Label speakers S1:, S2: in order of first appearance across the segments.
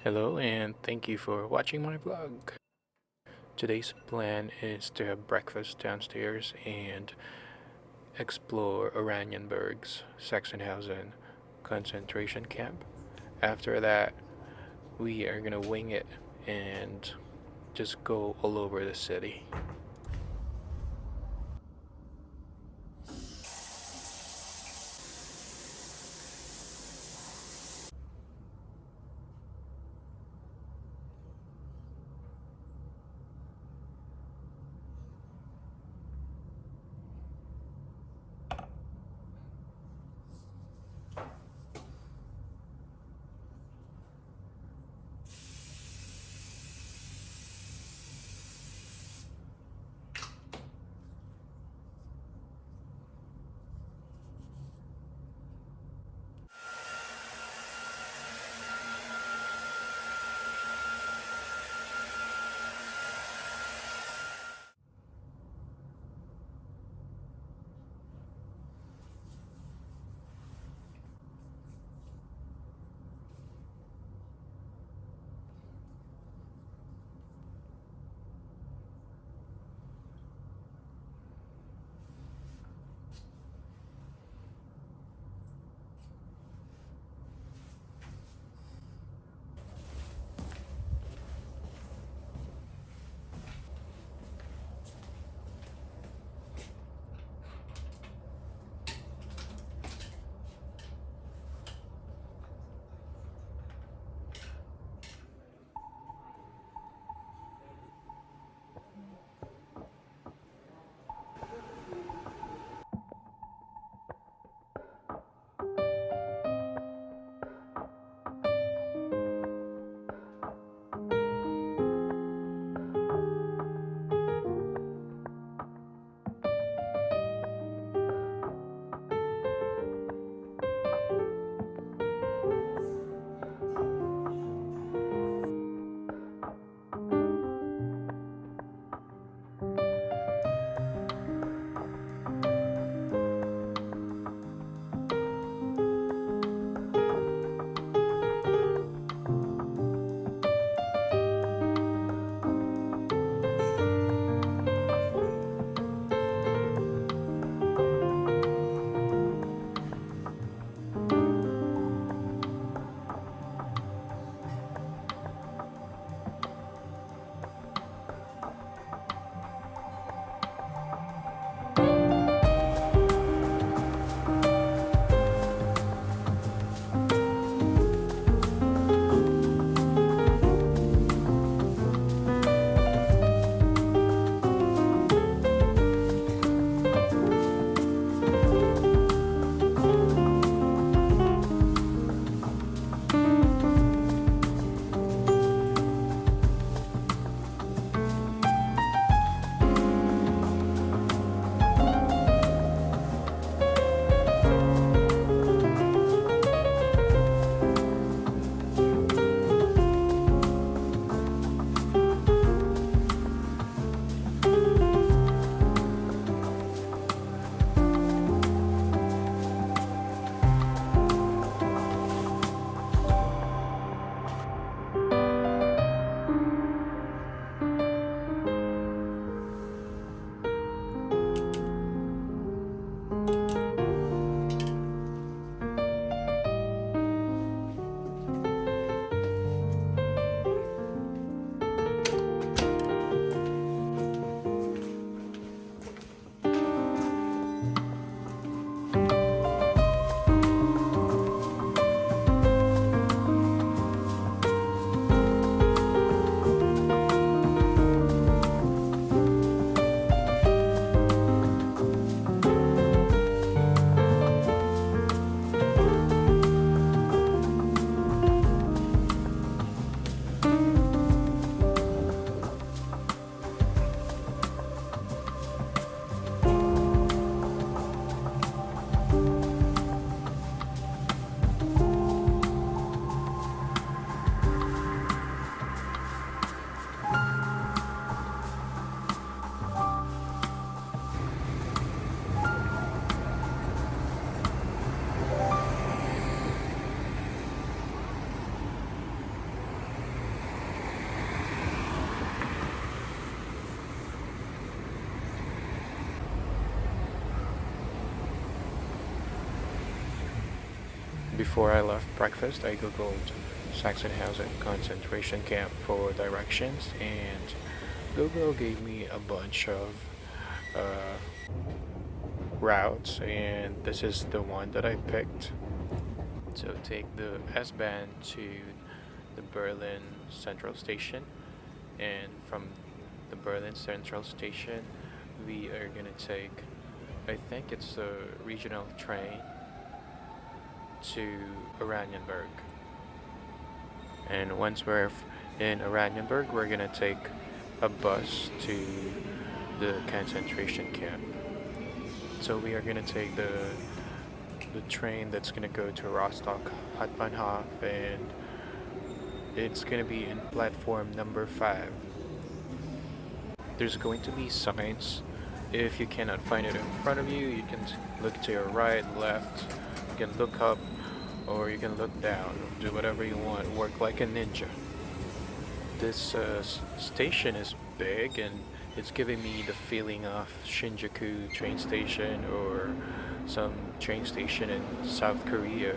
S1: Hello and thank you for watching my vlog. Today's plan is to have breakfast downstairs and explore Oranienburg's Sachsenhausen concentration camp. After that, we are gonna wing it and just go all over the city. Before I left breakfast, I googled Sachsenhausen concentration camp for directions, and Google gave me a bunch of uh, routes, and this is the one that I picked. So take the S-Bahn to the Berlin Central Station, and from the Berlin Central Station we are gonna take, I think it's a regional train to Oranienburg. And once we're in Oranienburg, we're gonna take a bus to the concentration camp. So we are gonna take the train that's gonna go to Rostock Hauptbahnhof, and it's gonna be in platform number 5. There's going to be signs. If you cannot find it in front of you, you can look to your right, left, you can look up, or you can look down. Do whatever you want. Work like a ninja. This station is big, and it's giving me the feeling of Shinjuku train station or some train station in South Korea.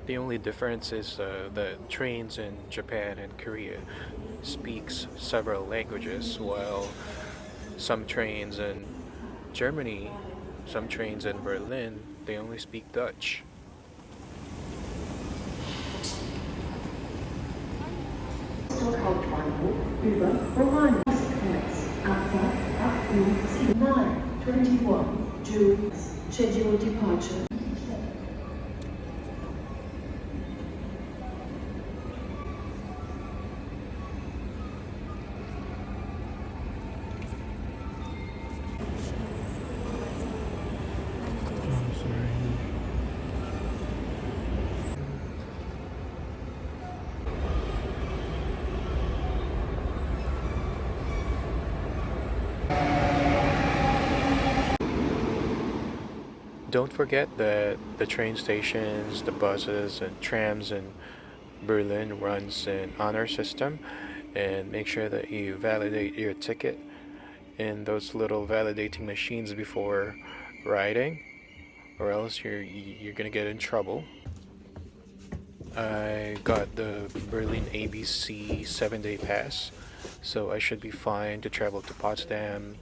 S1: The only difference is the trains in Japan and Korea speaks several languages, while some trains in Germany, some trains in Berlin, they only speak Dutch.
S2: Hauptbahnhof über Oranienburg. Abfahrt 8:09:21 to scheduled departure.
S1: Don't forget that the train stations, the buses and trams in Berlin runs an honor system, and make sure that you validate your ticket in those little validating machines before riding, or else you're gonna get in trouble. I got the Berlin ABC 7-day pass, so I should be fine to travel to Potsdam,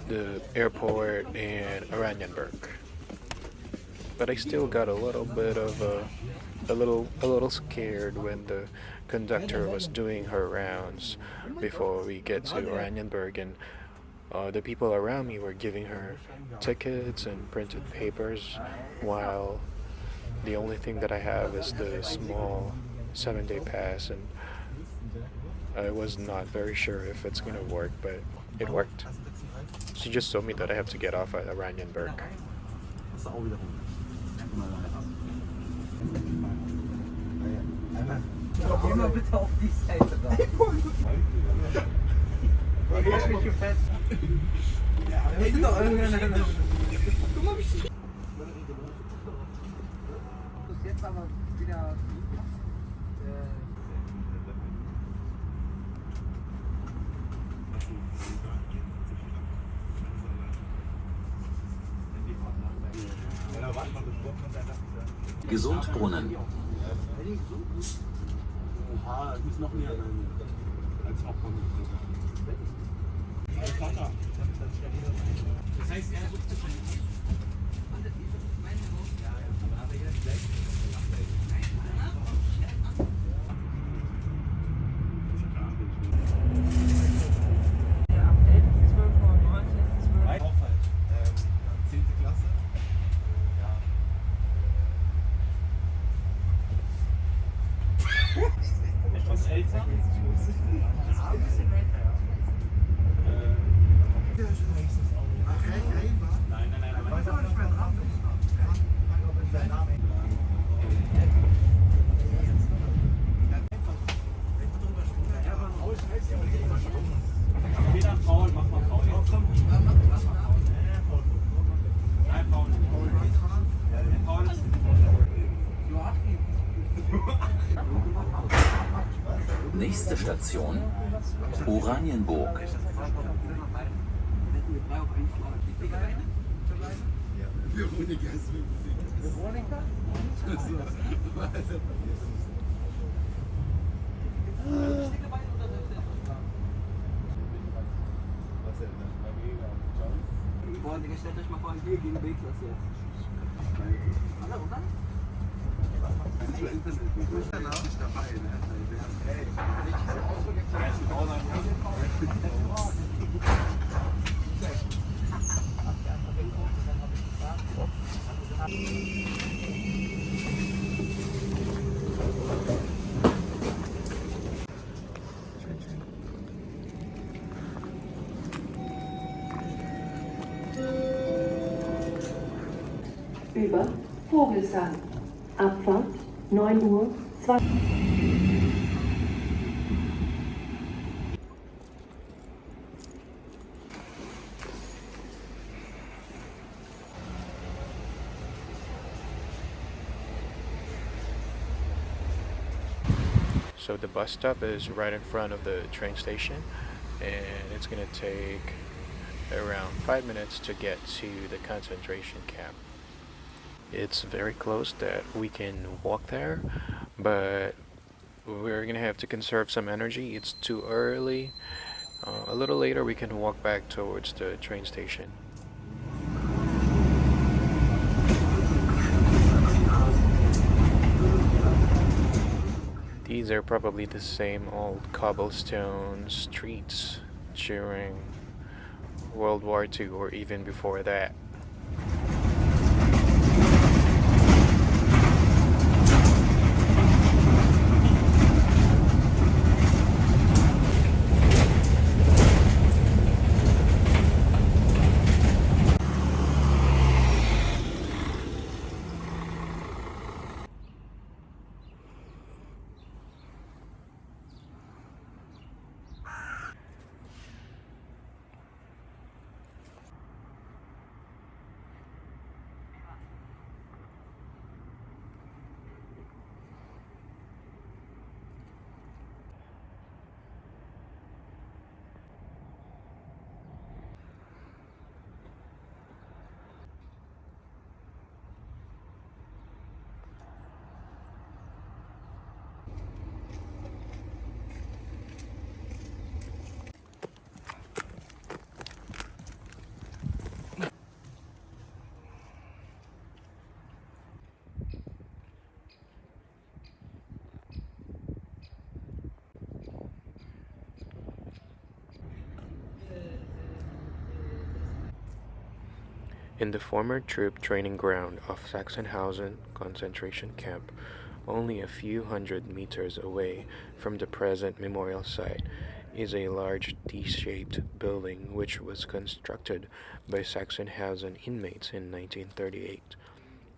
S1: the airport, and Oranienburg. But I still got a little bit of a little scared when the conductor was doing her rounds before we get to Oranienburg, and the people around me were giving her tickets and printed papers, while the only thing that I have is the small 7-day pass, and I was not very sure if it's gonna work, but it worked. She just told me that I have to get off at Oranienburg.
S3: Geh mal bitte auf die Seite da. Ich bin hier fest. Wir sind doch irgendeine... Guck mal, wie ich... Das ist jetzt aber wieder...
S4: Gesundbrunnen.
S5: Oha, ich muss noch mehr als Hauptbahnhof. Das heißt, er sucht sich
S4: Nächste Station, Oranienburg.
S3: Veronika? Boah, Digga, stellt euch mal vor, hier gegen B-Klasse jetzt. Alle, oder?
S2: Über Vogelsang. Abfahrt 9 Uhr 20.
S1: So the bus stop is right in front of the train station, and it's gonna take around 5 minutes to get to the concentration camp. It's very close that we can walk there, but we're gonna have to conserve some energy. It's too early. A little later we can walk back towards the train station. These are probably the same old cobblestone streets during World War II or even before that. In the former troop training ground of Sachsenhausen concentration camp, only a few hundred meters away from the present memorial site, is a large T-shaped building which was constructed by Sachsenhausen inmates in 1938.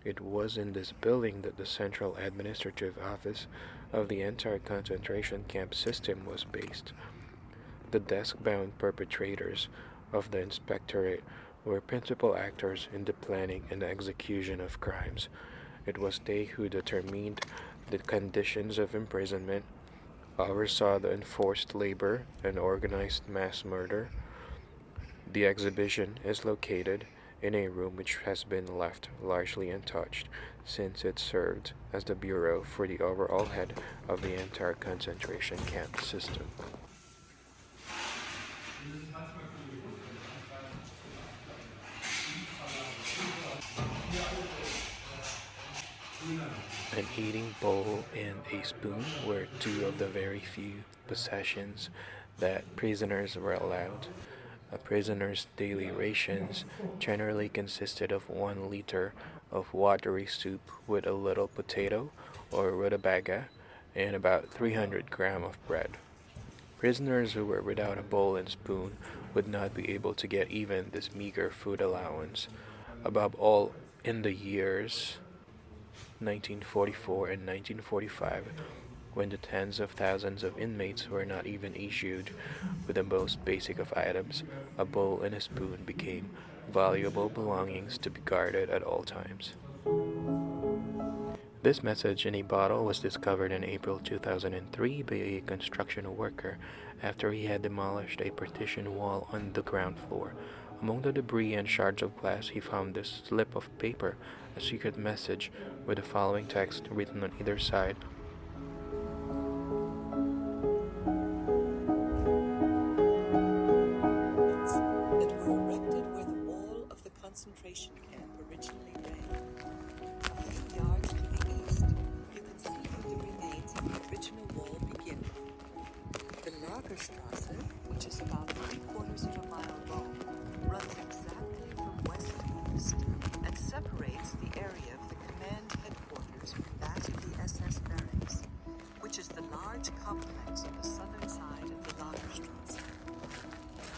S1: It was in this building that the central administrative office of the entire concentration camp system was based. The desk-bound perpetrators of the inspectorate were principal actors in the planning and execution of crimes. It was they who determined the conditions of imprisonment, oversaw the enforced labor and organized mass murder. The exhibition is located in a room which has been left largely untouched, since it served as the bureau for the overall head of the entire concentration camp system. An eating bowl and a spoon were two of the very few possessions that prisoners were allowed. A prisoner's daily rations generally consisted of 1 liter of watery soup with a little potato or rutabaga and about 300 grams of bread. Prisoners who were without a bowl and spoon would not be able to get even this meager food allowance. Above all, in the years 1944 and 1945, when the tens of thousands of inmates were not even issued with the most basic of items, a bowl and a spoon became valuable belongings to be guarded at all times. This message in a bottle was discovered in April 2003 by a construction worker after he had demolished a partition wall on the ground floor. Among the debris and shards of glass, he found this slip of paper, a secret message with the following text written on either side.
S6: That were erected where the wall of the concentration camp originally ran. A few yards to the east, you can see where the remains of the original wall begin. The Lagerstrasse, which is about 3/4 of a mile long, runs exactly from west to east and separates the area of the command headquarters from that of the SS barracks, which is the large complex on the southern side of the Lagerstrasse.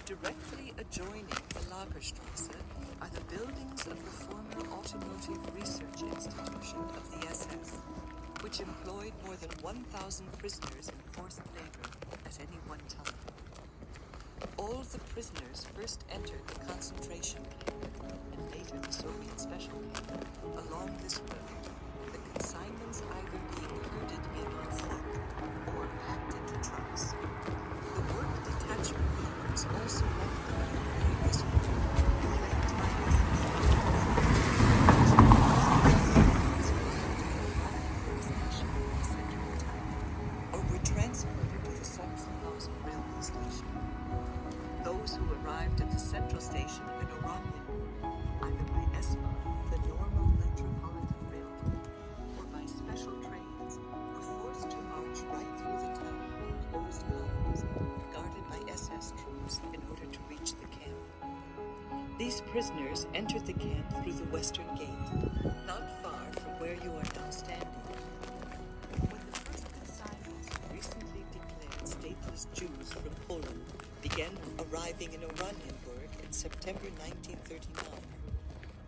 S6: Directly adjoining the Lagerstrasse are the buildings of the former Automotive Research Institution of the SS, which employed more than 1,000 prisoners in forced labor at any one time. All the prisoners first entered the concentration camp and later the Soviet special camp along this road, the consignments either being herded in on foot or packed into trucks. The work detachment cars also left the road along this route, claimed by or were transported to the Sachsenhausen railway station. Those who arrived at the central station in Oranienburg, either by S-Bahn, the normal metropolitan railway, or by special trains, were forced to march right through the town in closed columns, guarded by SS troops in order to reach the camp. These prisoners entered the camp through the western gate, not far from where you are now standing. When the first consignments of recently declared stateless Jews from Poland began arriving in Oranienburg in September 1939,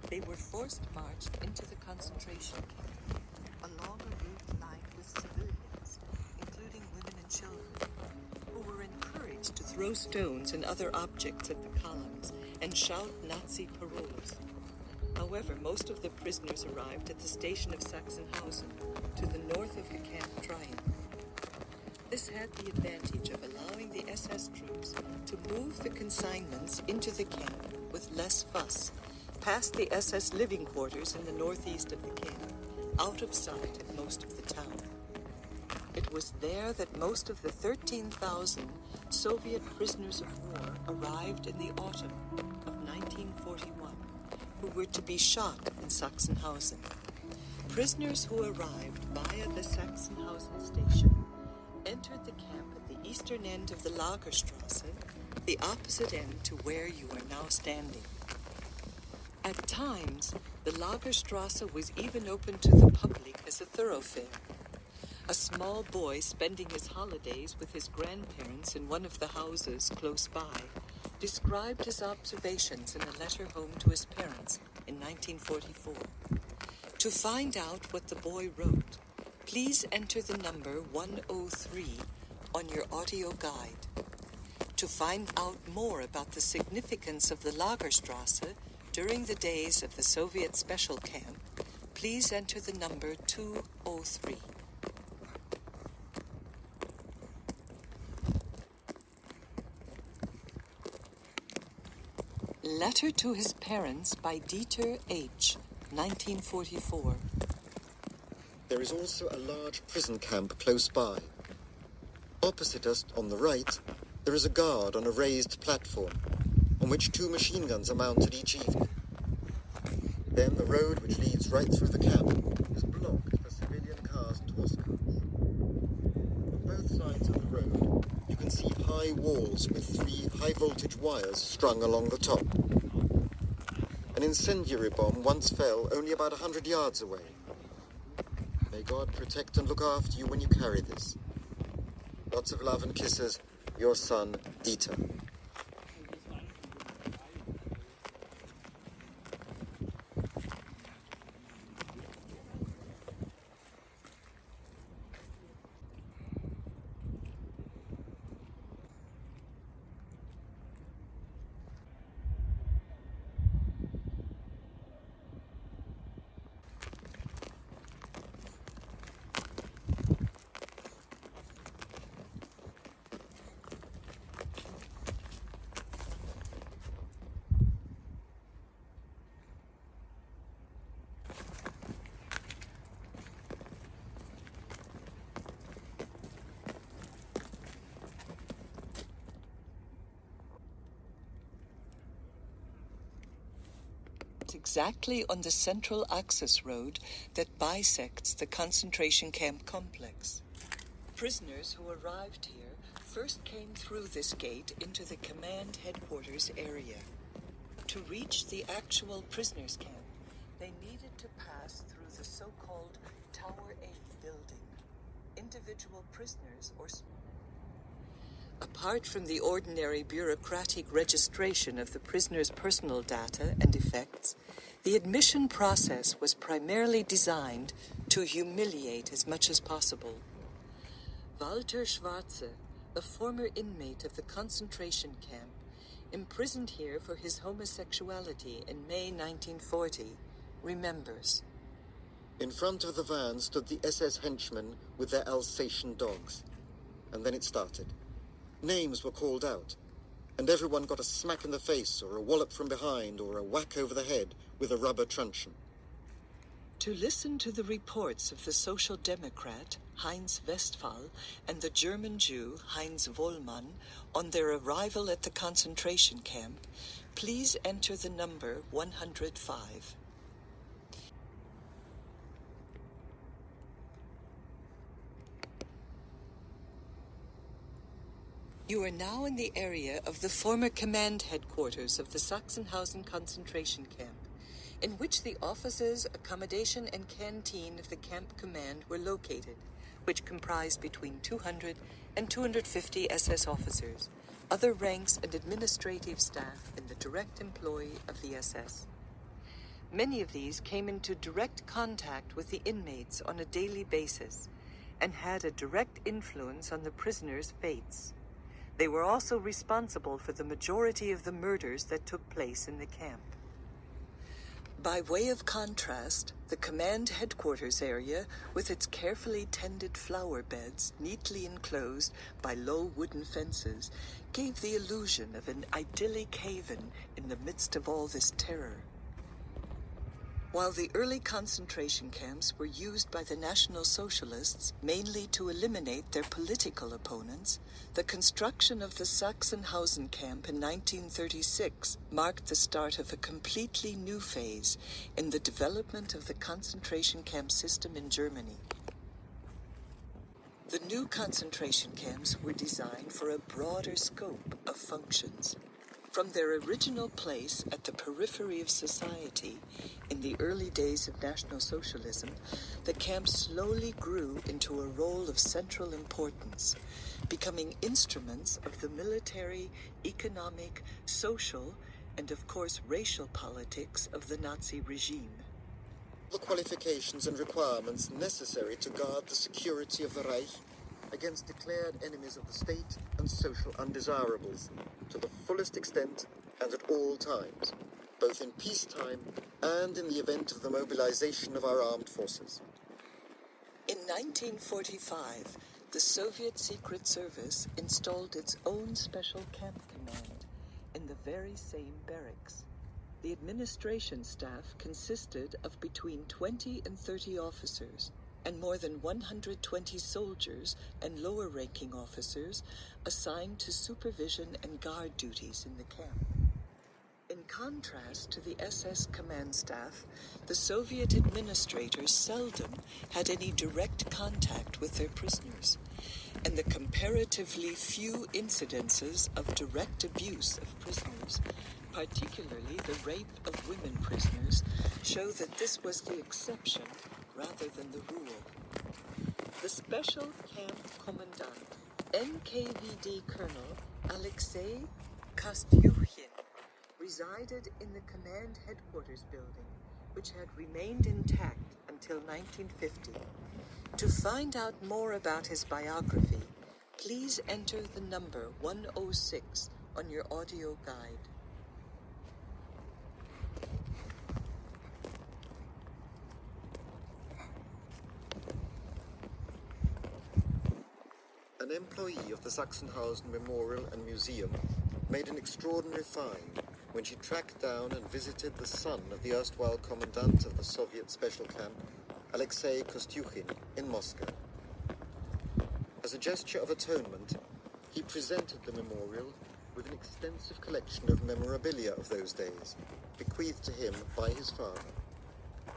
S6: they were forced marched into the concentration camp along a route lined with civilians, including women and children, who were encouraged to throw stones and other objects at the columns and shout Nazi paroles. However, most of the prisoners arrived at the station of Sachsenhausen, to the north of the camp triangle. This had the advantage of allowing the SS troops to move the consignments into the camp with less fuss, past the SS living quarters in the northeast of the camp, out of sight of most of the town. It was there that most of the 13,000 Soviet prisoners of war arrived in the autumn of 1941, who were to be shot in Sachsenhausen. Prisoners who arrived via the Sachsenhausen station entered the camp at the eastern end of the Lagerstrasse, the opposite end to where you are now standing. At times, the Lagerstrasse was even open to the public as a thoroughfare. A small boy spending his holidays with his grandparents in one of the houses close by described his observations in a letter home to his parents in 1944. To find out what the boy wrote, please enter the number 103 on your audio guide. To find out more about the significance of the Lagerstrasse during the days of the Soviet special camp, please enter the number 203. Letter to his parents by Dieter H., 1944.
S7: There is also a large prison camp close by. Opposite us, on the right, there is a guard on a raised platform, on which 2 machine guns are mounted each evening. Then the road which leads right through the camp is blocked for civilian cars and horse cars. On both sides of the road, you can see high walls with 3 high-voltage wires strung along the top. An incendiary bomb once fell only about 100 yards away. May God protect and look after you when you carry this. Lots of love and kisses, your son, Dieter.
S6: stands exactly on the central access road that bisects the concentration camp complex. Prisoners who arrived here first came through this gate into the command headquarters area. To reach the actual prisoners' camp, they needed to pass through the so-called Tower A building. Individual prisoners or... Apart from the ordinary bureaucratic registration of the prisoner's personal data and effects, the admission process was primarily designed to humiliate as much as possible. Walter Schwarze, a former inmate of the concentration camp, imprisoned here for his homosexuality in May 1940, remembers.
S7: In front of the van stood the SS henchmen with their Alsatian dogs. And then it started. Names were called out, and everyone got a smack in the face or a wallop from behind or a whack over the head with a rubber truncheon.
S6: To listen to the reports of the Social Democrat, Heinz Westphal, and the German Jew, Heinz Wollmann, on their arrival at the concentration camp, please enter the number 105. You are now in the area of the former command headquarters of the Sachsenhausen concentration camp, in which the offices, accommodation, and canteen of the camp command were located, which comprised between 200 and 250 SS officers, other ranks and administrative staff, and the direct employee of the SS. Many of these came into direct contact with the inmates on a daily basis and had a direct influence on the prisoners' fates. They were also responsible for the majority of the murders that took place in the camp. By way of contrast, the command headquarters area, with its carefully tended flower beds neatly enclosed by low wooden fences, gave the illusion of an idyllic haven in the midst of all this terror. While the early concentration camps were used by the National Socialists mainly to eliminate their political opponents, the construction of the Sachsenhausen camp in 1936 marked the start of a completely new phase in the development of the concentration camp system in Germany. The new concentration camps were designed for a broader scope of functions. From their original place at the periphery of society in the early days of National Socialism, the camps slowly grew into a role of central importance, becoming instruments of the military, economic, social, and of course racial politics of the Nazi regime.
S7: The qualifications and requirements necessary to guard the security of the Reich against declared enemies of the state and social undesirables, to the fullest extent and at all times, both in peacetime and in the event of the mobilization of our armed forces.
S6: In 1945, the Soviet Secret Service installed its own special camp command in the very same barracks. The administration staff consisted of between 20 and 30 officers, and more than 120 soldiers and lower-ranking officers assigned to supervision and guard duties in the camp. In contrast to the SS command staff, the Soviet administrators seldom had any direct contact with their prisoners, and the comparatively few incidences of direct abuse of prisoners, particularly the rape of women prisoners, show that this was the exception rather than the rule. The Special Camp Commandant, NKVD Colonel Alexei Kostyukhin, resided in the command headquarters building, which had remained intact until 1950. To find out more about his biography, please enter the number 106 on your audio guide.
S7: An employee of the Sachsenhausen Memorial and Museum made an extraordinary find when she tracked down and visited the son of the erstwhile commandant of the Soviet special camp, Alexei Kostyukhin, in Moscow. As a gesture of atonement, he presented the memorial with an extensive collection of memorabilia of those days, bequeathed to him by his father,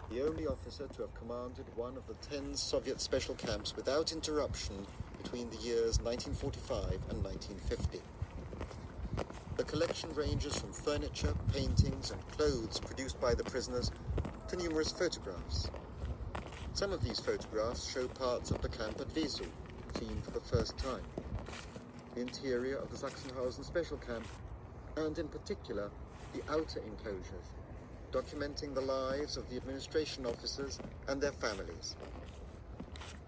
S7: the only officer to have commanded one of the 10 Soviet special camps without interruption between the years 1945 and 1950. The collection ranges from furniture, paintings, and clothes produced by the prisoners to numerous photographs. Some of these photographs show parts of the camp at Wesel, seen for the first time, the interior of the Sachsenhausen special camp, and in particular, the outer enclosures, documenting the lives of the administration officers and their families.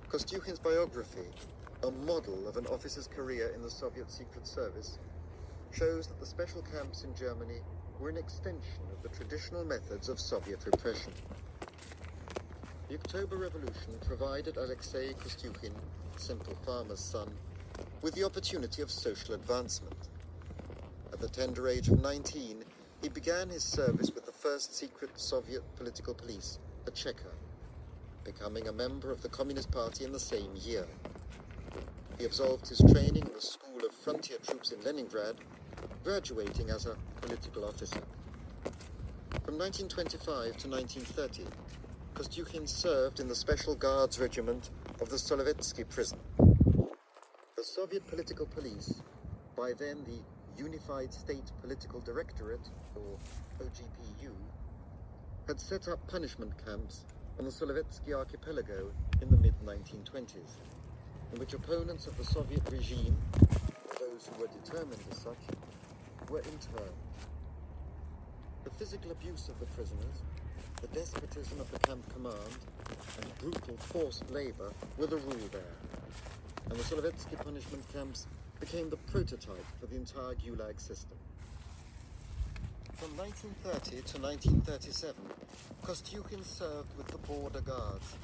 S7: Kostyukhin's biography, a model of an officer's career in the Soviet Secret Service, shows that the special camps in Germany were an extension of the traditional methods of Soviet repression. The October Revolution provided Alexei Kostyukhin, simple farmer's son, with the opportunity of social advancement. At the tender age of 19, he began his service with the first secret Soviet political police, the Cheka, becoming a member of the Communist Party in the same year. He absolved his training in the School of Frontier Troops in Leningrad, graduating as a political officer. From 1925 to 1930, Kostyukhin served in the Special Guards Regiment of the Solovetsky prison. The Soviet political police, by then the Unified State Political Directorate, or OGPU, had set up punishment camps on the Solovetsky archipelago in the mid-1920s, in which opponents of the Soviet regime, or those who were determined as such, were interned. The physical abuse of the prisoners, the despotism of the camp command, and brutal forced labor were the rule there, and the Solovetsky punishment camps became the prototype for the entire Gulag system. From 1930 to 1937, Kostyukhin served with the Border Guards,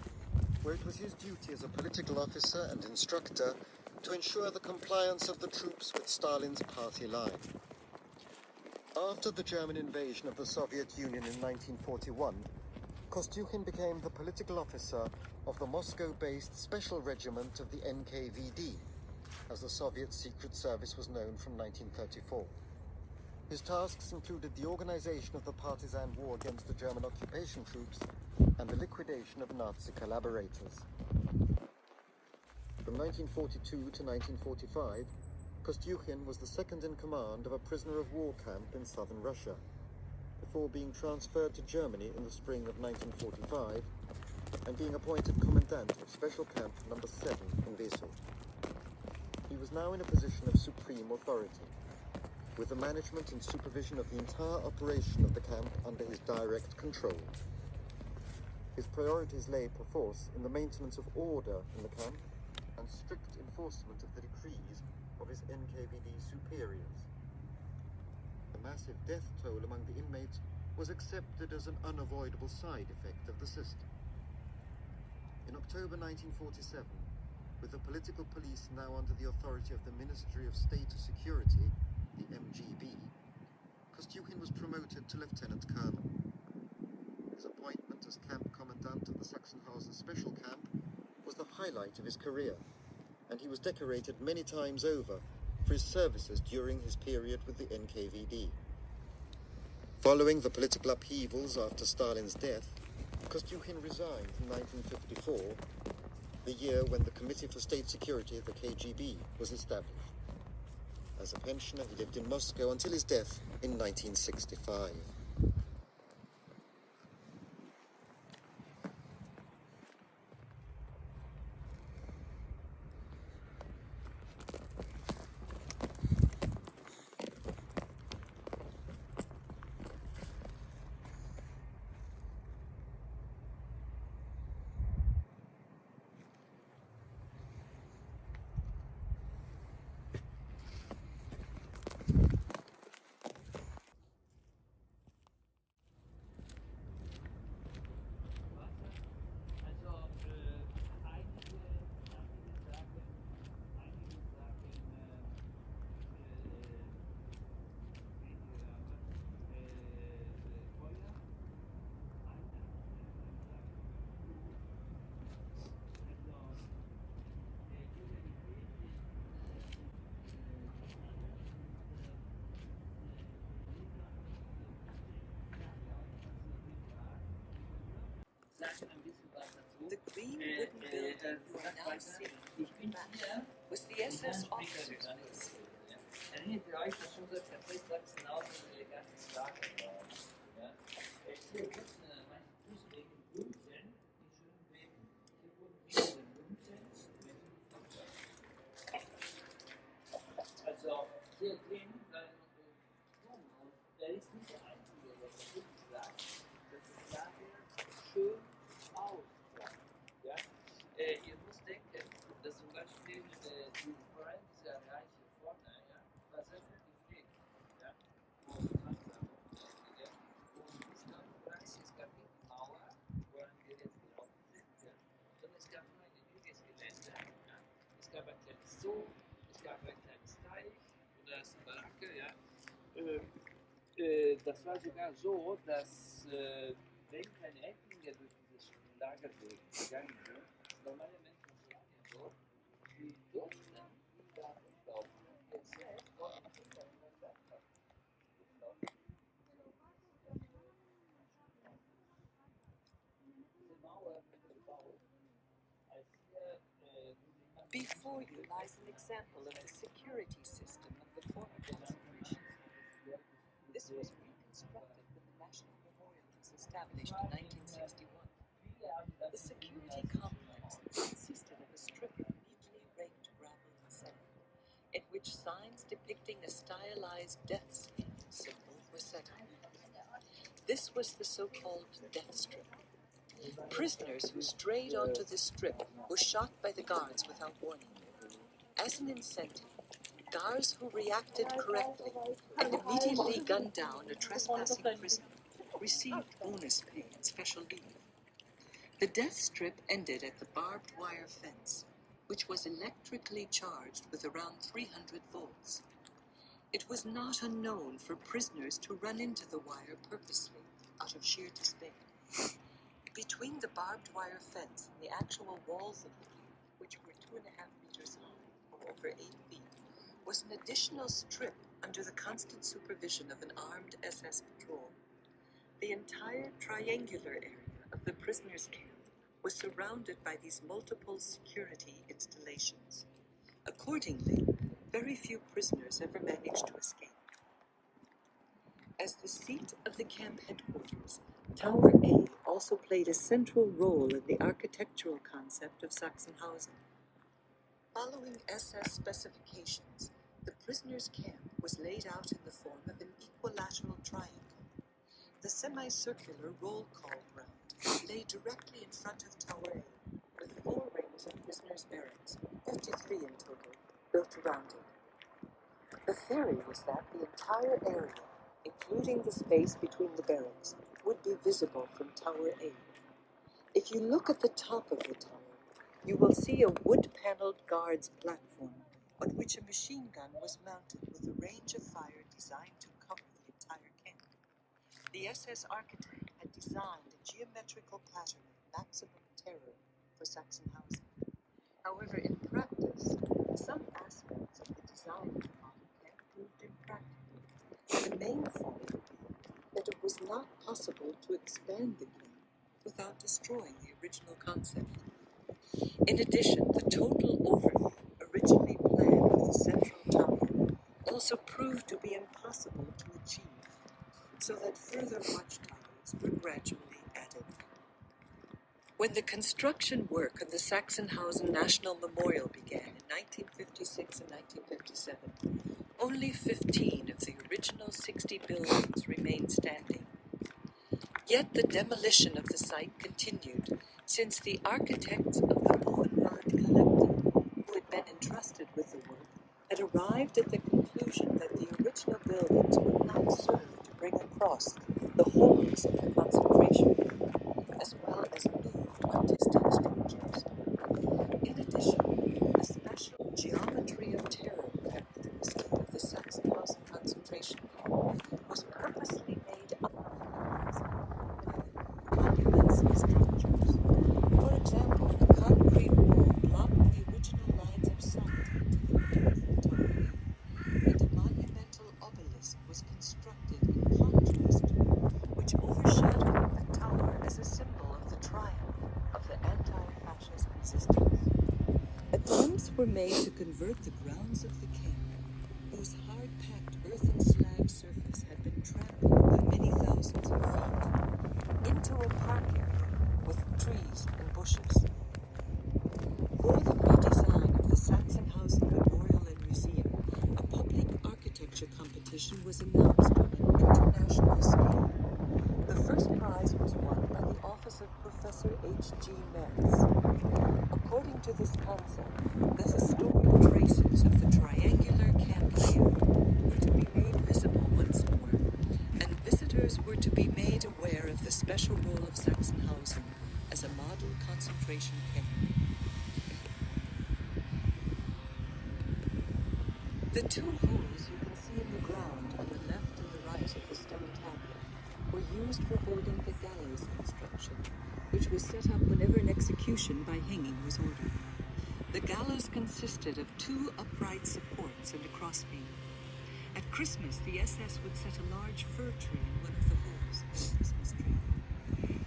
S7: where it was his duty as a political officer and instructor to ensure the compliance of the troops with Stalin's party line. After the German invasion of the Soviet Union in 1941, Kostyukhin became the political officer of the Moscow-based Special Regiment of the NKVD, as the Soviet Secret Service was known from 1934. His tasks included the organization of the partisan war against the German occupation troops and the liquidation of Nazi collaborators. From 1942 to 1945, Kostyukhin was the second in command of a prisoner of war camp in southern Russia, before being transferred to Germany in the spring of 1945 and being appointed commandant of Special Camp No. 7 in Wesel. He was now in a position of supreme authority, with the management and supervision of the entire operation of the camp under his direct control. His priorities lay perforce in the maintenance of order in the camp and strict enforcement of the decrees of his NKVD superiors. The massive death toll among the inmates was accepted as an unavoidable side effect of the system. In October 1947, with the political police now under the authority of the Ministry of State Security, the MGB, Kostyukhin was promoted to lieutenant colonel. His appointment as camp commandant of the Sachsenhausen Special Camp was the highlight of his career, and he was decorated many times over for his services during his period with the NKVD. Following the political upheavals after Stalin's death, Kostyukhin resigned in 1954, the year when the Committee for State Security, the KGB, was established. As a pensioner, he lived in Moscow until his death in 1965.
S6: The green wooden building you are now seeing on the map was the SS officers' base.
S3: Hinter euch ist schon so zerbricht Sachsenhausen ein elegantes Lager geworden. Ja? Hier gibt es manche Fußwege in München, die schönen Wegen. Hier wurden viele in München also hier drin, da ist noch so Blumenhaus. Der ist nicht der einzige, der das wirklich sagt, dass das Lager schön ausschaut. Ja? Ihr müsst denken, dass zum Beispiel vor allem dieser Reiche vorne, ja, war sehr gut gepflegt. Ja? Und es gab Preis, es gab nicht die Mauer, woran wir jetzt gelaufen sind, ja? Sondern es gab nur ein genügendes Gelände. Ja? Es gab ein kleines Zoo, es gab ein kleines Teich oder eine Baracke. Ja? Das war sogar so, dass wenn keine Häftlinge durch dieses Lagerweg gegangen sind, normale Menschen aus Oranienburg, die durften da rumlaufen. Jetzt selbst wollten Kinder in das Landtag rumlaufen. Diese Mauer wurde gebaut, als hier
S6: Before you lies an example of the security system of the former concentration. This was reconstructed when the National Memorial was established in 1961. The security complex consisted of a strip of neatly raked gravel and sand, in which signs depicting a stylized death symbol were set up. This was the so-called death strip. Prisoners who strayed onto this strip were shot by the guards without warning. As an incentive, guards who reacted correctly and immediately gunned down a trespassing prisoner received bonus pay and special leave. The death strip ended at the barbed wire fence, which was electrically charged with around 300 volts. It was not unknown for prisoners to run into the wire purposely, out of sheer despair. Between the barbed wire fence and the actual walls of the camp, which were 2.5 meters high, or over 8 feet, was an additional strip under the constant supervision of an armed SS patrol. The entire triangular area of the prisoners' camp was surrounded by these multiple security installations. Accordingly, very few prisoners ever managed to escape. As the seat of the camp headquarters, Tower A also played a central role in the architectural concept of Sachsenhausen. Following SS specifications, the prisoners' camp was laid out in the form of an equilateral triangle. The semicircular roll call ground lay directly in front of Tower A, with 4 rings of prisoners' barracks, 53 in total, built around it. The theory was that the entire area, including the space between the barracks, would be visible from Tower A. If you look at the top of the tower, you will see a wood-paneled guard's platform on which a machine gun was mounted with a range of fire designed to cover the entire camp. The SS architect had designed a geometrical pattern of maximum terror for Sachsenhausen. However, in practice, some aspects of the design of the modern camp proved impractical. The main fault would be that it was not possible to expand the camp without destroying the original concept. In addition, the total overview originally planned for the central tower also proved to be impossible to achieve, so that further watchtowers were gradually added. When the construction work on the Sachsenhausen National Memorial began in 1956 and 1957, only 15 of the original 60 buildings remained standing. Yet the demolition of the site continued, since the architects of the Hohenwald collective, who had been entrusted with the work, had arrived at the conclusion that the original buildings would not serve to bring across the horrors of the concentration camp, as well as new artistic structures. In addition, a special geometry of terror characteristic of the Sachsenhausen concentration camp was purposely made up monuments and structures. For example, the concrete wall blocked the original lines of sight into the north of Tower A, and a monumental obelisk was constructed in contrast to it, which overshadowed the tower as a symbol of the triumph were made to convert the grounds of the camp, whose hard-packed earthen slab surface had been trampled by many thousands of feet, into a park area with trees and bushes. For the redesign of the Sachsenhausen Memorial and Museum, a public architecture competition was announced on an international scale. The first prize was won by the office of Professor H.G. Metz. According to this concept, the historic traces of the triangular camp layout were to be made visible once more, and visitors were to be made aware of the special role of Sachsenhausen as a model concentration camp. The two holes you can see in the ground on the left and the right of the stone tablet were used for holding the gallows construction, which was set up whenever an execution by hanging was ordered. The gallows consisted of two upright supports and a crossbeam. At Christmas, the SS would set a large fir tree in one of the holes, the Christmas tree.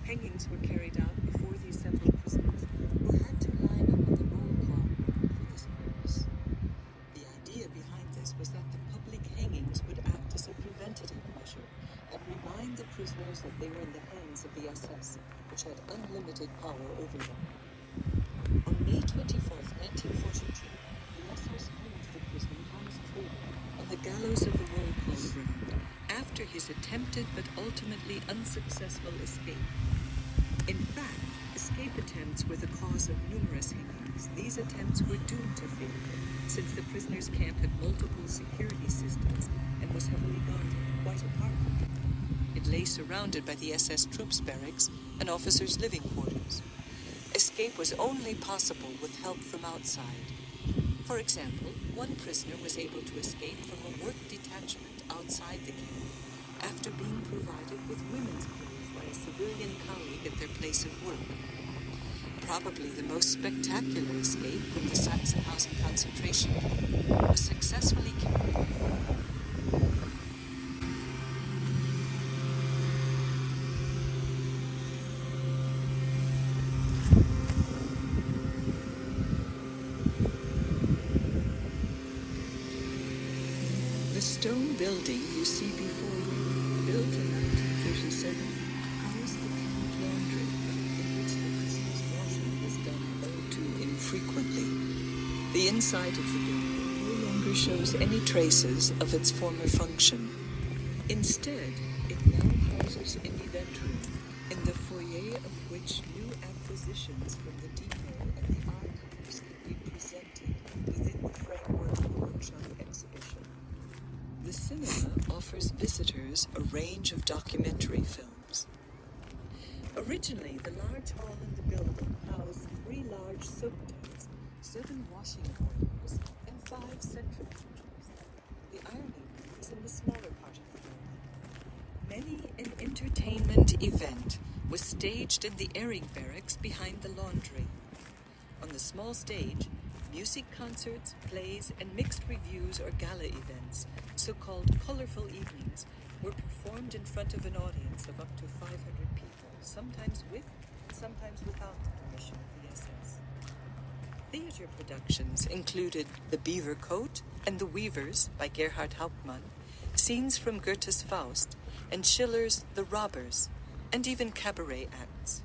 S6: Hangings were carried out before the assembled prisoners, who had to line up in the roll call for this purpose. The idea behind this was that the public hangings would act as a preventative measure and remind the prisoners that they were in the hands of the SS, which had unlimited power over them. On May 24, 1942, the SS hanged the prisoner Johann Frede on the gallows of the roll call ground after his attempted but ultimately unsuccessful escape. In fact, escape attempts were the cause of numerous hangings. These attempts were doomed to failure, since the prisoners' camp had multiple security systems and was heavily guarded, quite apart from it. It lay surrounded by the SS troops barracks and officers' living quarters. Escape was only possible with help from outside. For example, one prisoner was able to escape from a work detachment outside the camp after being provided with women's clothes by a civilian colleague at their place of work. Probably the most spectacular escape from the Sachsenhausen concentration camp was successfully carried out. The stone building you see before you, built in 1937, housed the camp laundry, in which the Christmas washing was done all too infrequently. The inside of the building no longer shows any traces of its former function. Instead, it now houses an event room, in the foyer of which new acquisitions from the depot and the archives can be presented within the framework of the workshop exhibition. The cinema offers visitors a range of documentary films. Originally, the large hall in the building housed 3 large soap tubs, 7 washing boilers, and 5 centrifuges. The ironing room was in the smaller part of the building. Many an entertainment event was staged in the airing barracks behind the laundry. On the small stage, music concerts, plays, and mixed reviews or gala events, so-called colorful evenings, were performed in front of an audience of up to 500 people, sometimes with and sometimes without the permission of the SS. Theater productions included The Beaver Coat and The Weavers by Gerhard Hauptmann, scenes from Goethe's Faust, and Schiller's The Robbers, and even cabaret acts.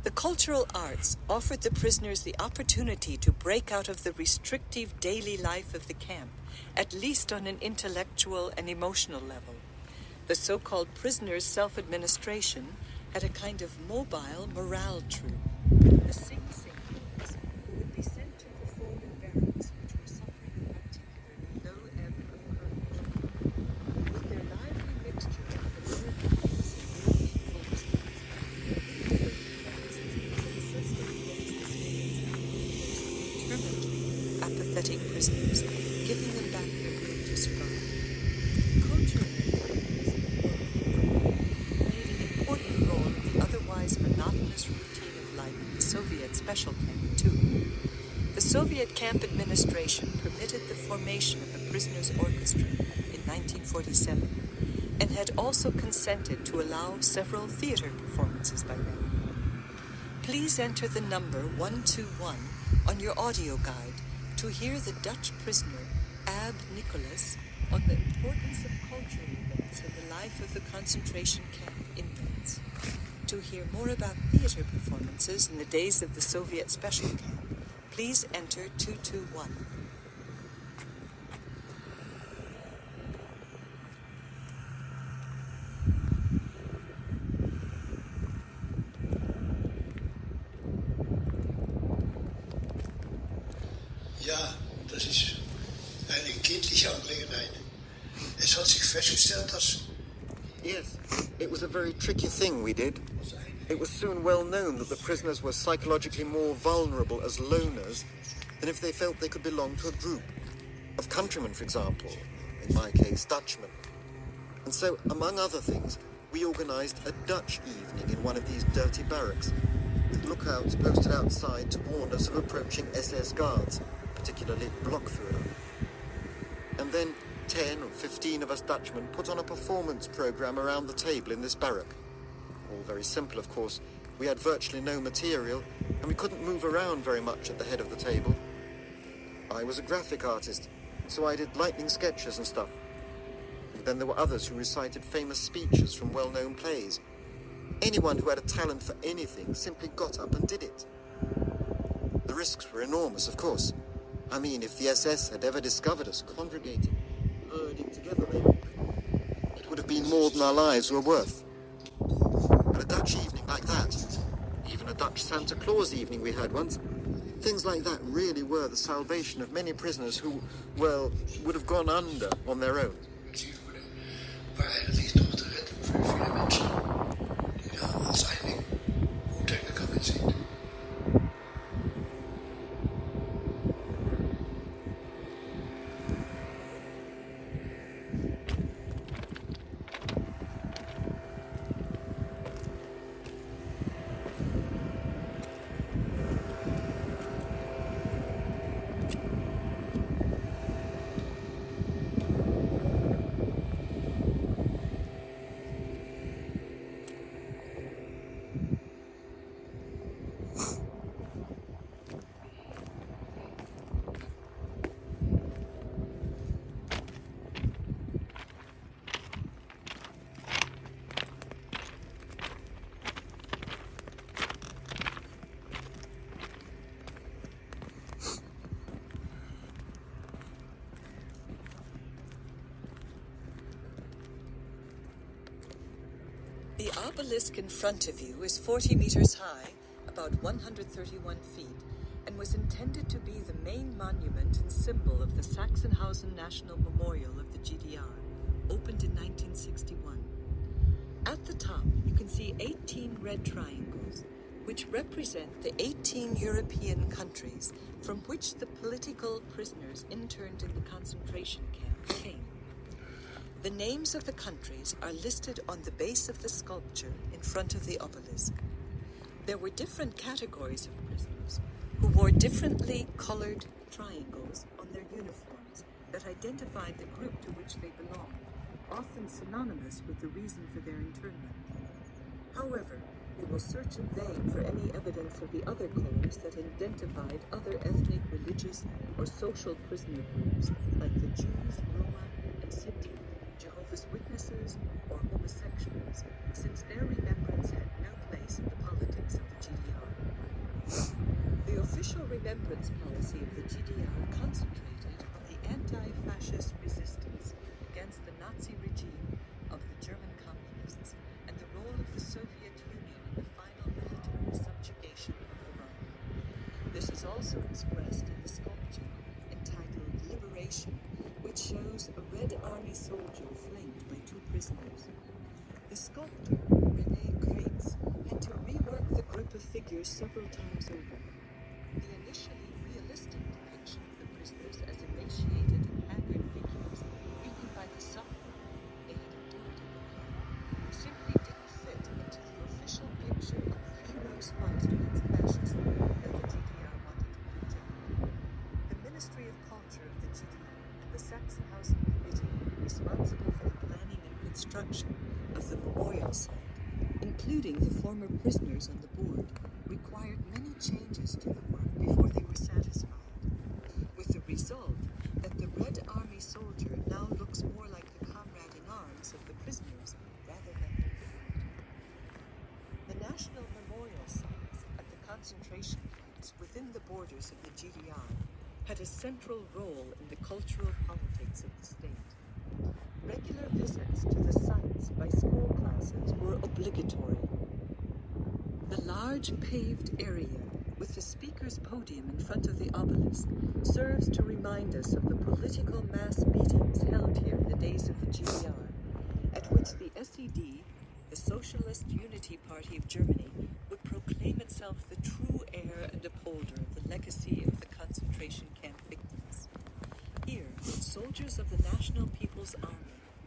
S6: The cultural arts offered the prisoners the opportunity to break out of the restrictive daily life of the camp, at least on an intellectual and emotional level. The so-called prisoners' self-administration had a kind of mobile morale troupe. The sing-sing boys, who would be sent to perform in barracks which were suffering a particularly low ebb of courage. With their lively mixture of Americanese and European folk songs, determinedly apathetic prisoners, giving them back their will to survive. Culturally, played an important role in the otherwise monotonous routine of life in the Soviet special camp, too. The Soviet camp administration permitted the formation of a prisoners' orchestra in 1947, and had also consented to allow several theater performances by them. Please enter the number 121 on your audio guide to hear the Dutch prisoner Ab Nicholas on the importance of cultural events in the life of the concentration camp inmates. To hear more about theater performances in the days of the Soviet special camp, please enter 221.
S8: Ja, das ist eine kindliche Angelegenheit. Es hat sich festgestellt, dass...
S7: Yes, it was a very tricky thing we did. It was soon well known that the prisoners were psychologically more vulnerable as loners than if they felt they could belong to a group. Of countrymen, for example, in my case, Dutchmen. And so, among other things, we organised a Dutch evening in one of these dirty barracks, with lookouts posted outside to warn us of approaching SS guards, particularly Blockführer. And then 10 or 15 of us Dutchmen put on a performance programme around the table in this barrack. All very simple, of course. We had virtually no material, and we couldn't move around very much at the head of the table. I was a graphic artist, so I did lightning sketches and stuff. And then there were others who recited famous speeches from well-known plays. Anyone who had a talent for anything simply got up and did it. The risks were enormous, of course. I mean, if the SS had ever discovered us congregating, herding together, it would have been more than our lives were worth. But a Dutch evening like that, even a Dutch Santa Claus evening we had once, things like that really were the salvation of many prisoners who, well, would have gone under on their own.
S8: Maar eigenlijk nog te redden voor vele mensen die daar uiteindelijk goed tegen kan zien.
S6: The obelisk in front of you is 40 meters high, about 131 feet, and was intended to be the main monument and symbol of the Sachsenhausen National Memorial of the GDR, opened in 1961. At the top, you can see 18 red triangles, which represent the 18 European countries from which the political prisoners interned in the concentration camp came. The names of the countries are listed on the base of the sculpture in front of the obelisk. There were different categories of prisoners who wore differently colored triangles on their uniforms that identified the group to which they belonged, often synonymous with the reason for their internment. However, we will search in vain for any evidence of the other colors that identified other ethnic, religious, or social prisoner groups like the Jews, Roma, and Sinti, Jehovah's Witnesses, or homosexuals, since their remembrance had no place in the politics of the GDR. The official remembrance policy of the GDR concentrated on the anti-fascist resistance against the Nazi regime of the German communists and the role of the Soviet Union in the final military subjugation of the Rhine. This is also expressed in the sculpture entitled Liberation, which shows a Red Army soldier flanked by two prisoners. The sculptor, René Kreitz, had to rework the group of figures several times over. The initially realistic depiction of the prisoners as emaciated and haggard figures, weakened by the suffering they had endured in the camp, simply didn't fit into the official picture of the hero's fight against fascism that the GDR wanted to project. The Ministry of Culture of the GDR, the Sachsenhausen Committee, responsible for the planning and construction of the memorial site, including the former prisoners on the board, required many changes to the work before they were concentration camps within the borders of the GDR had a central role in the cultural politics of the state. Regular visits to the sites by school classes were obligatory. The large paved area with the speaker's podium in front of the obelisk serves to remind us of the political mass meetings held here in the days of the GDR, at which the SED, the Socialist Unity Party of Germany, would proclaim itself the true heir and upholder of the legacy of the concentration camp victims. Here, soldiers of the National People's Army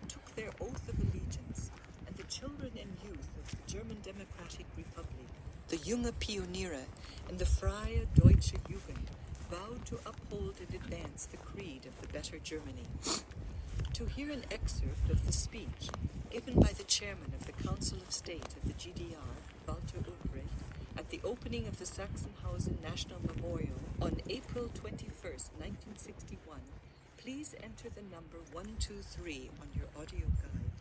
S6: took their oath of allegiance, and the children and youth of the German Democratic Republic, the Junge Pioniere, and the Freie Deutsche Jugend vowed to uphold and advance the creed of the better Germany. To hear an excerpt of the speech given by the chairman of the Council of State of the GDR, Walter Ulbricht, at the opening of the Sachsenhausen National Memorial on April 21st, 1961, please enter the number 123 on your audio guide.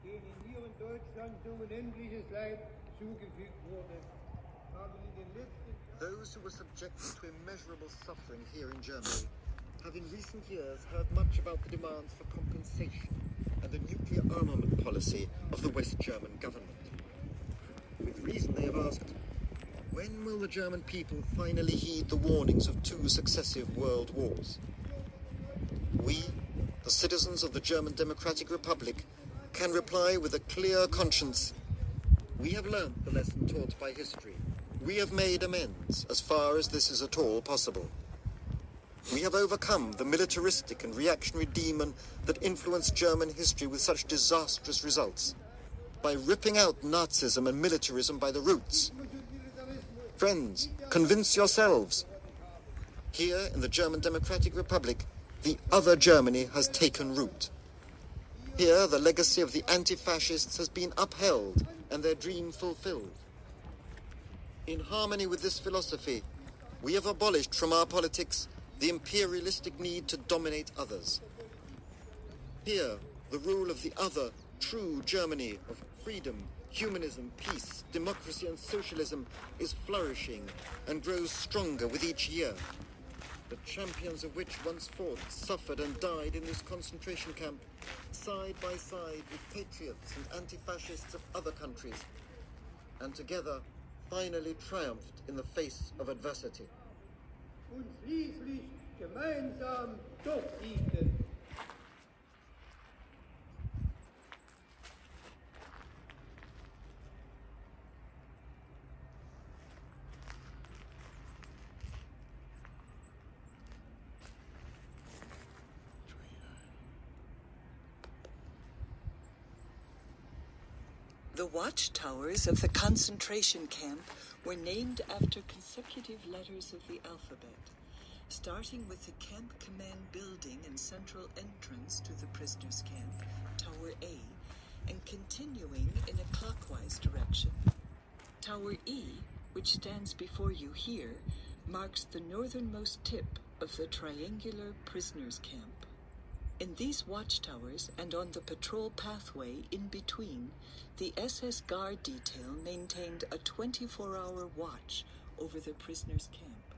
S9: Denen hier in Deutschland so unendliches Leid zugefügt wurde, haben in den letzten
S7: Those who were subjected to immeasurable suffering here in Germany have in recent years heard much about the demands for compensation and the nuclear armament policy of the West German government. With reason they have asked, when will the German people finally heed the warnings of 2 successive world wars? We, the citizens of the German Democratic Republic, can reply with a clear conscience, we have learnt the lesson taught by history. We have made amends as far as this is at all possible. We have overcome the militaristic and reactionary demon that influenced German history with such disastrous results by ripping out Nazism and militarism by the roots. Friends, convince yourselves. Here in the German Democratic Republic, the other Germany has taken root. Here the legacy of the anti-fascists has been upheld and their dream fulfilled. In harmony with this philosophy, we have abolished from our politics the imperialistic need to dominate others. Here, the rule of the other, true Germany of freedom, humanism, peace, democracy and socialism is flourishing and grows stronger with each year. The champions of which once fought, suffered and died in this concentration camp, side by side with patriots and anti-fascists of other countries, and together finally triumphed in the face of adversity.
S9: und schließlich gemeinsam durchsiegten.
S6: The watchtowers of the concentration camp were named after consecutive letters of the alphabet, starting with the camp command building and central entrance to the prisoners' camp, Tower A, and continuing in a clockwise direction. Tower E, which stands before you here, marks the northernmost tip of the triangular prisoners' camp. In these watchtowers and on the patrol pathway in between, the SS Guard detail maintained a 24-hour watch over the prisoners' camp.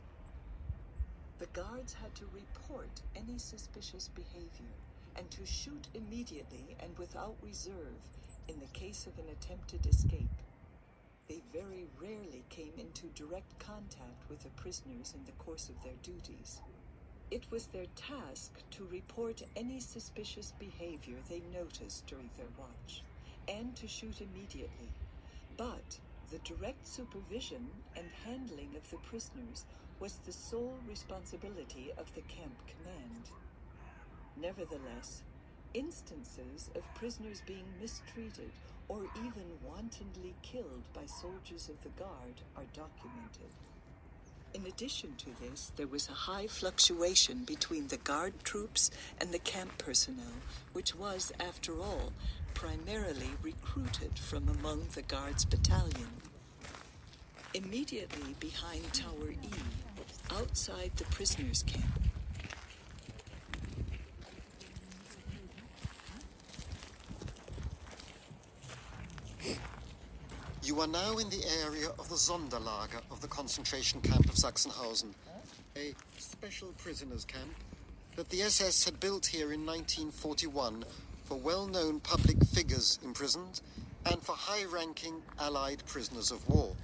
S6: The guards had to report any suspicious behavior and to shoot immediately and without reserve in the case of an attempted escape. They very rarely came into direct contact with the prisoners in the course of their duties. It was their task to report any suspicious behavior they noticed during their watch, and to shoot immediately. But the direct supervision and handling of the prisoners was the sole responsibility of the camp command. Nevertheless, instances of prisoners being mistreated or even wantonly killed by soldiers of the guard are documented. In addition to this, there was a high fluctuation between the guard troops and the camp personnel, which was, after all, primarily recruited from among the guards' battalion. Immediately behind Tower E, outside the prisoners' camp,
S7: You are now in the area of the Sonderlager of the concentration camp of Sachsenhausen, a special prisoners' camp that the SS had built here in 1941 for well-known public figures imprisoned and for high-ranking Allied prisoners of war.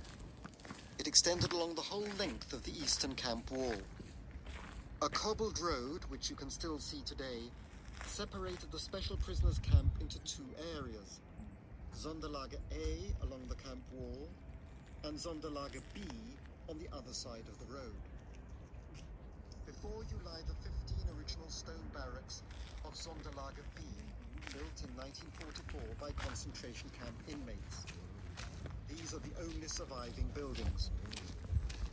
S7: It extended along the whole length of the eastern camp wall. A cobbled road, which you can still see today, separated the special prisoners' camp into two areas. Sonderlager A along the camp wall, and Sonderlager B on the other side of the road. Before you lie the 15 original stone barracks of Sonderlager B, built in 1944 by concentration camp inmates. These are the only surviving buildings.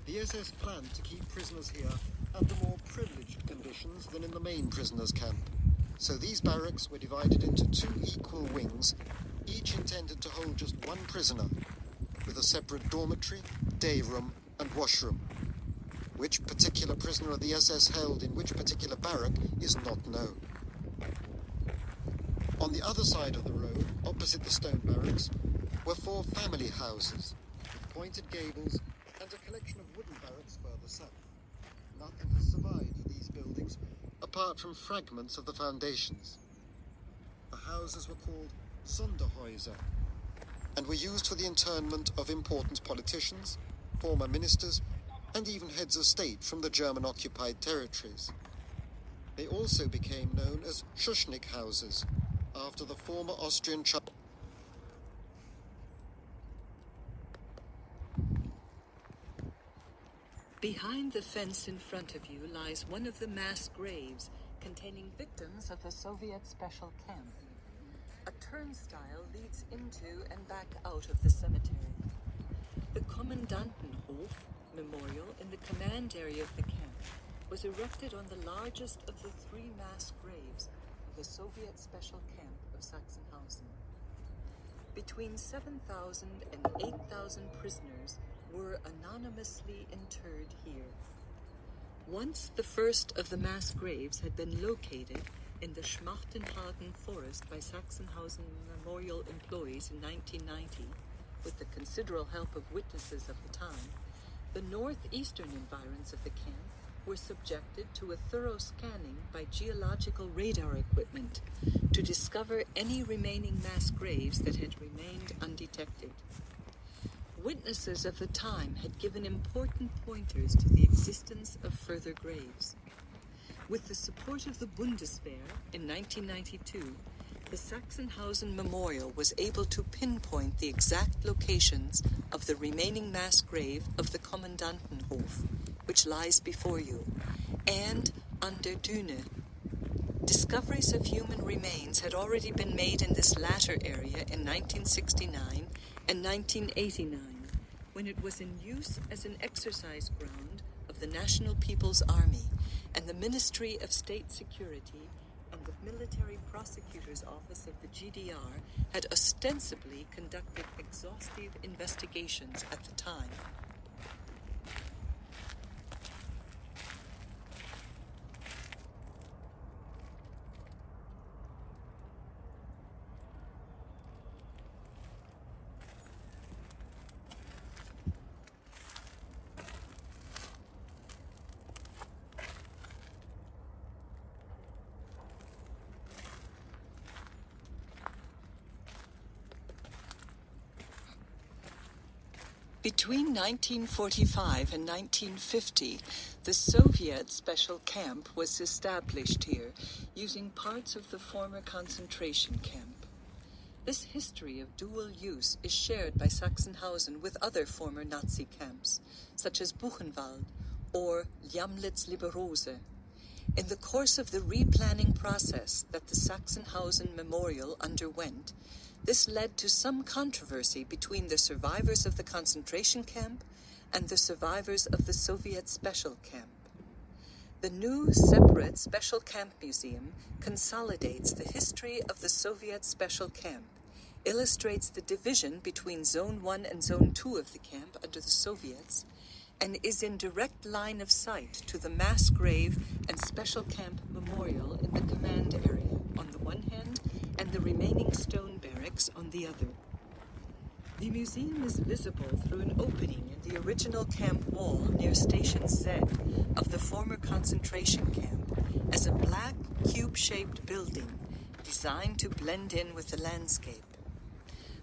S7: The SS planned to keep prisoners here under more privileged conditions than in the main prisoners' camp. So these barracks were divided into two equal wings, each intended to hold just one prisoner, with a separate dormitory, day room, and washroom. Which particular prisoner of the SS held in which particular barrack is not known. On the other side of the road, opposite the stone barracks, were four family houses, with pointed gables and a collection of wooden barracks further south. Nothing has survived of these buildings, apart from fragments of the foundations. The houses were called Sonderhäuser, and were used for the internment of important politicians, former ministers, and even heads of state from the German-occupied territories. They also became known as Schuschnigg houses, after the former Austrian
S6: Behind the fence in front of you lies one of the mass graves containing victims of the Soviet special camp. A turnstile leads into and back out of the cemetery. The Kommandantenhof memorial in the command area of the camp was erected on the largest of the three mass graves of the Soviet special camp of Sachsenhausen. Between 7,000 and 8,000 prisoners were anonymously interred here. Once the first of the mass graves had been located in the Schmachtenhagen forest by Sachsenhausen memorial employees in 1990, with the considerable help of witnesses of the time, the northeastern environs of the camp were subjected to a thorough scanning by geological radar equipment to discover any remaining mass graves that had remained undetected. Witnesses of the time had given important pointers to the existence of further graves. With the support of the Bundeswehr in 1992, the Sachsenhausen Memorial was able to pinpoint the exact locations of the remaining mass grave of the Kommandantenhof, which lies before you, and under Düne. Discoveries of human remains had already been made in this latter area in 1969 and 1989, when it was in use as an exercise ground of the National People's Army and the Ministry of State Security and the Military Prosecutor's Office of the GDR had ostensibly conducted exhaustive investigations at the time. Between 1945 and 1950, the Soviet Special Camp was established here, using parts of the former concentration camp. This history of dual use is shared by Sachsenhausen with other former Nazi camps, such as Buchenwald or Jamlitz-Liberose. In the course of the replanning process that the Sachsenhausen Memorial underwent, this led to some controversy between the survivors of the concentration camp and the survivors of the Soviet Special Camp. The new separate Special Camp Museum consolidates the history of the Soviet Special Camp, illustrates the division between Zone 1 and Zone 2 of the camp under the Soviets, and is in direct line of sight to the mass grave and Special Camp Memorial in the command area on the one hand and the remaining stone barracks on the other. The museum is visible through an opening in the original camp wall near Station Z of the former concentration camp as a black, cube-shaped building designed to blend in with the landscape.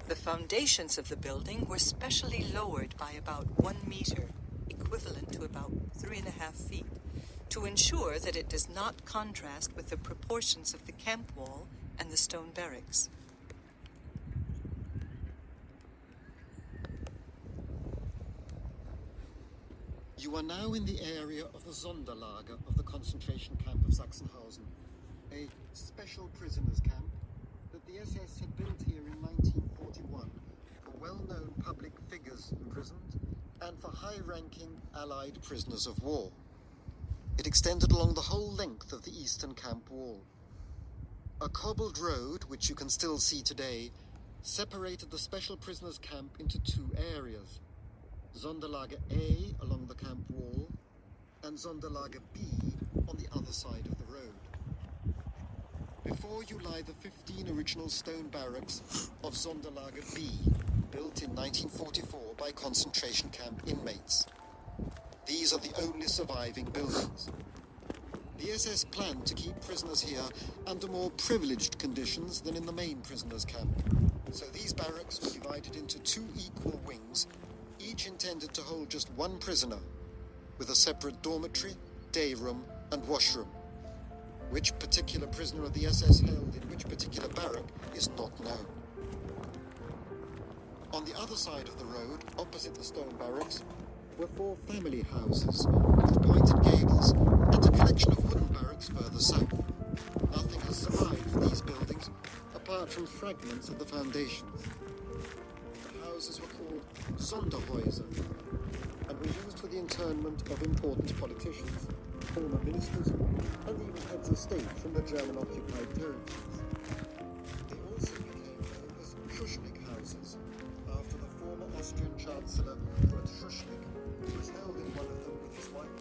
S6: The foundations of the building were specially lowered by about 1 meter, equivalent to about 3.5 feet, to ensure that it does not contrast with the proportions of the camp wall and the stone barracks.
S7: You are now in the area of the Sonderlager of the concentration camp of Sachsenhausen, a special prisoners' camp that the SS had built here in 1941 for well-known public figures imprisoned and for high-ranking Allied prisoners of war. It extended along the whole length of the eastern camp wall. A cobbled road, which you can still see today, separated the special prisoners' camp into 2 areas. Sonderlager A along the camp wall, and Sonderlager B on the other side of the road. Before you lie the 15 original stone barracks of Sonderlager B, built in 1944 by concentration camp inmates. These are the only surviving buildings. The SS planned to keep prisoners here under more privileged conditions than in the main prisoners' camp. So these barracks were divided into 2 equal wings, each intended to hold just 1 prisoner, with a separate dormitory, day room, and washroom. Which particular prisoner of the SS held in which particular barrack is not known. On the other side of the road, opposite the stone barracks, were 4 family houses with pointed gables and a collection of wooden barracks further south. Nothing has survived these buildings apart from fragments of the foundations. The houses were called Sonderhäuser and were used for the internment of important politicians, former ministers, and even heads of state from the German-occupied territories. They also became known as Schuschnigg houses, after the former Austrian Chancellor Kurt Schuschnigg, who was held in one of them with his wife.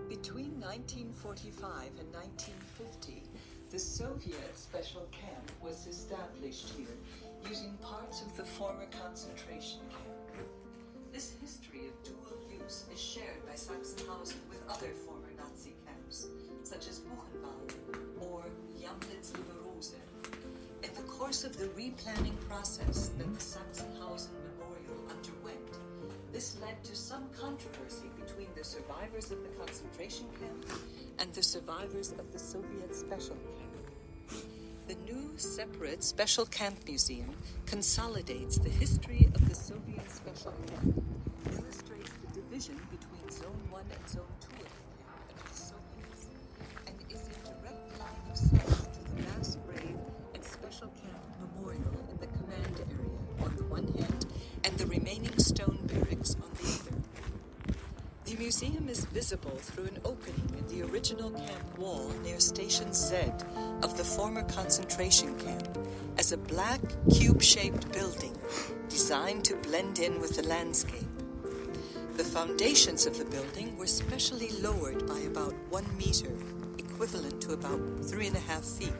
S6: Between 1945 and 1950, the Soviet special camp was established here, using parts of the former concentration camp. This history of dual use is shared by Sachsenhausen with other former Nazi camps, such as Buchenwald or Wlodzimierz. In the course of the replanning process that the Sachsenhausen Memorial underwent, this led to some controversy between the survivors of the concentration camp and the survivors of the Soviet special camp. The new separate special camp museum consolidates the history of the Soviet special camp, illustrates the division between Zone 1 and Zone 2 of the camp of the Soviets, and is in direct line of sight to the mass grave and special camp memorial in the command area on the one hand, and the remaining stone barracks on the other. The museum is visible through an opening in the original camp wall near Station Z of the former concentration camp as a black, cube-shaped building designed to blend in with the landscape. The foundations of the building were specially lowered by about 1 meter, equivalent to about 3.5 feet.